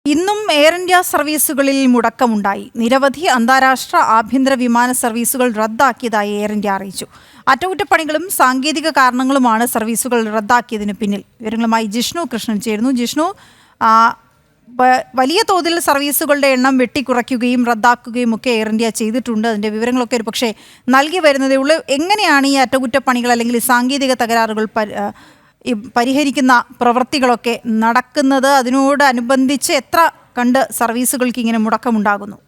ഇന്നും air India സർവീസുകളിൽ മുടക്കമുണ്ടായി. നിരവധി അന്താരാഷ്ട്ര ആഭ്യന്തര വിമാന സർവീസുകൾ റദ്ദാക്കിയതായി എയർ ഇന്ത്യ അറിയിച്ചു. അറ്റകുറ്റപ്പണികളും സാങ്കേതിക കാരണങ്ങളുമാണ് സർവീസുകൾ റദ്ദാക്കിയതിന് പിന്നിൽ. വിവരങ്ങളുമായി ജിഷ്ണു കൃഷ്ണൻ ചേരുന്നു. ജിഷ്ണു, വലിയ തോതിൽ സർവീസുകളുടെ എണ്ണം വെട്ടിക്കുറയ്ക്കുകയും റദ്ദാക്കുകയും ഒക്കെ എയർ ഇന്ത്യ ചെയ്തിട്ടുണ്ട്. അതിന്റെ വിവരങ്ങളൊക്കെ ഒരു പക്ഷേ നൽകി വരുന്നതേ ഉള്ളൂ. എങ്ങനെയാണ് ഈ അറ്റകുറ്റപ്പണികൾ അല്ലെങ്കിൽ സാങ്കേതിക തകരാറുകൾ പരിഹരിക്കുന്ന പ്രവൃത്തികളൊക്കെ നടക്കുന്നത്? അതിനോടനുബന്ധിച്ച് എത്ര കണ്ട് സർവീസുകൾക്ക് ഇങ്ങനെ മുടക്കമുണ്ടാകുന്നു?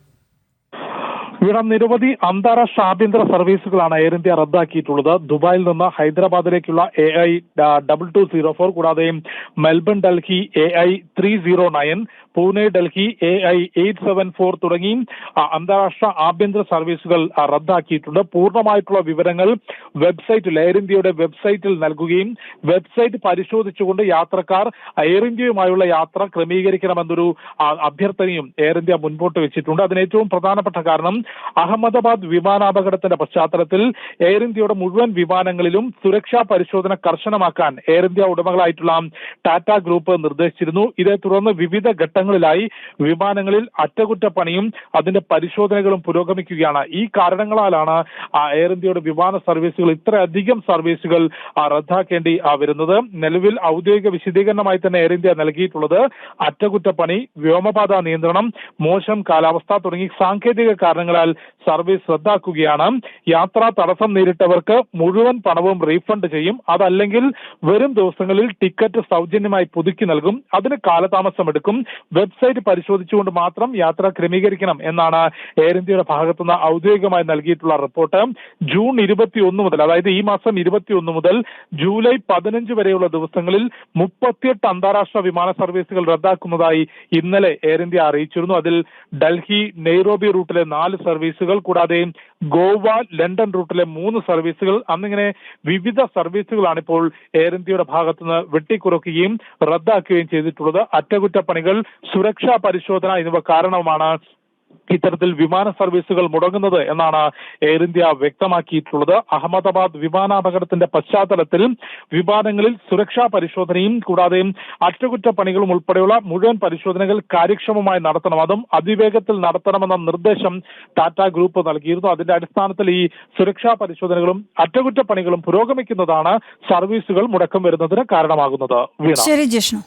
ഇവിടെ നിരവധി അന്താരാഷ്ട്ര ആഭ്യന്തര സർവീസുകളാണ് എയർ ഇന്ത്യ റദ്ദാക്കിയിട്ടുള്ളത്. ദുബായിൽ നിന്ന് ഹൈദരാബാദിലേക്കുള്ള AI2204, കൂടാതെ Melbourne Delhi AI309, Pune Delhi AI874 തുടങ്ങി അന്താരാഷ്ട്ര ആഭ്യന്തര സർവീസുകൾ റദ്ദാക്കിയിട്ടുണ്ട്. പൂർണ്ണമായിട്ടുള്ള വിവരങ്ങൾ വെബ്സൈറ്റിൽ, എയർ ഇന്ത്യയുടെ വെബ്സൈറ്റിൽ നൽകുകയും വെബ്സൈറ്റ് പരിശോധിച്ചുകൊണ്ട് യാത്രക്കാർ എയർ ഇന്ത്യയുമായുള്ള യാത്ര ക്രമീകരിക്കണമെന്നൊരു അഭ്യർത്ഥനയും എയർ ഇന്ത്യ മുൻപോട്ട് വെച്ചിട്ടുണ്ട്. അതിന് ഏറ്റവും പ്രധാനപ്പെട്ട കാരണം അഹമ്മദാബാദ് വിമാനാപകടത്തിന്റെ പശ്ചാത്തലത്തിൽ എയർ ഇന്ത്യയുടെ മുഴുവൻ വിമാനങ്ങളിലും സുരക്ഷാ പരിശോധന കർശനമാക്കാൻ എയർ ഇന്ത്യ ഉടമകളായിട്ടുള്ള ടാറ്റ ഗ്രൂപ്പ് നിർദ്ദേശിച്ചിരുന്നു. ഇതേ തുടർന്ന് വിവിധ ഘട്ടങ്ങളിലായി വിമാനങ്ങളിൽ അറ്റകുറ്റപ്പണിയും അതിന്റെ പരിശോധനകളും പുരോഗമിക്കുകയാണ്. ഈ കാരണങ്ങളാലാണ് എയർ ഇന്ത്യയുടെ വിമാന സർവീസുകൾ ഇത്രയധികം സർവീസുകൾ റദ്ദാക്കേണ്ടി വരുന്നത്. നിലവിൽ ഔദ്യോഗിക വിശദീകരണമായി തന്നെ എയർ ഇന്ത്യ നൽകിയിട്ടുള്ളത് അറ്റകുറ്റപ്പണി, വ്യോമപാത നിയന്ത്രണം, മോശം കാലാവസ്ഥ തുടങ്ങി സാങ്കേതിക കാരണങ്ങളാൽ സർവീസ് റദ്ദാക്കുകയാണ്. യാത്രാ തടസ്സം നേരിട്ടവർക്ക് മുഴുവൻ പണവും റീഫണ്ട് ചെയ്യും. അതല്ലെങ്കിൽ വരും ദിവസങ്ങളിൽ ടിക്കറ്റ് സൗജന്യമായി പുതുക്കി നൽകും. അതിന് കാലതാമസം എടുക്കും. വെബ്സൈറ്റ് പരിശോധിച്ചുകൊണ്ട് മാത്രം യാത്ര ക്രമീകരിക്കണം എന്നാണ് എയർ ഇന്ത്യയുടെ ഭാഗത്തുനിന്ന് ഔദ്യോഗികമായി നൽകിയിട്ടുള്ള റിപ്പോർട്ട്. ജൂൺ 21 മുതൽ, അതായത് ഈ മാസം 21 മുതൽ ജൂലൈ 15 വരെയുള്ള ദിവസങ്ങളിൽ 38 അന്താരാഷ്ട്ര വിമാന സർവീസുകൾ റദ്ദാക്കുന്നതായി ഇന്നലെ എയർ ഇന്ത്യ അറിയിച്ചിരുന്നു. അതിൽ ഡൽഹി നെയ്റോബി റൂട്ടിലെ 4 സർവീസുകൾ, കൂടാതെ ഗോവ ലണ്ടൻ റൂട്ടിലെ 3 സർവീസുകൾ, അന്നിങ്ങനെ വിവിധ സർവീസുകളാണ് ഇപ്പോൾ എയർ ഇന്ത്യയുടെ ഭാഗത്തുനിന്ന് വെട്ടിക്കുറയ്ക്കുകയും റദ്ദാക്കുകയും ചെയ്തിട്ടുള്ളത്. അറ്റകുറ്റപ്പണികൾ, സുരക്ഷാ പരിശോധന എന്നിവ കാരണമാണ് ഇത്തരത്തിൽ വിമാന സർവീസുകൾ മുടങ്ങുന്നത് എന്നാണ് എയർ ഇന്ത്യ വ്യക്തമാക്കിയിട്ടുള്ളത്. അഹമ്മദാബാദ് വിമാനാപകടത്തിന്റെ പശ്ചാത്തലത്തിൽ വിമാനങ്ങളിൽ സുരക്ഷാ പരിശോധനയും കൂടാതെ അറ്റകുറ്റപ്പണികളും ഉൾപ്പെടെയുള്ള മുഴുവൻ പരിശോധനകൾ കാര്യക്ഷമമായി നടത്തണം, അതും അതിവേഗത്തിൽ നടത്തണമെന്ന നിർദ്ദേശം ടാറ്റ ഗ്രൂപ്പ് നൽകിയിരുന്നു. അതിന്റെ അടിസ്ഥാനത്തിൽ ഈ സുരക്ഷാ പരിശോധനകളും അറ്റകുറ്റപ്പണികളും പുരോഗമിക്കുന്നതാണ് സർവീസുകൾ മുടക്കം വരുന്നതിന് കാരണമാകുന്നത്. ശരി ജിഷ്ണു.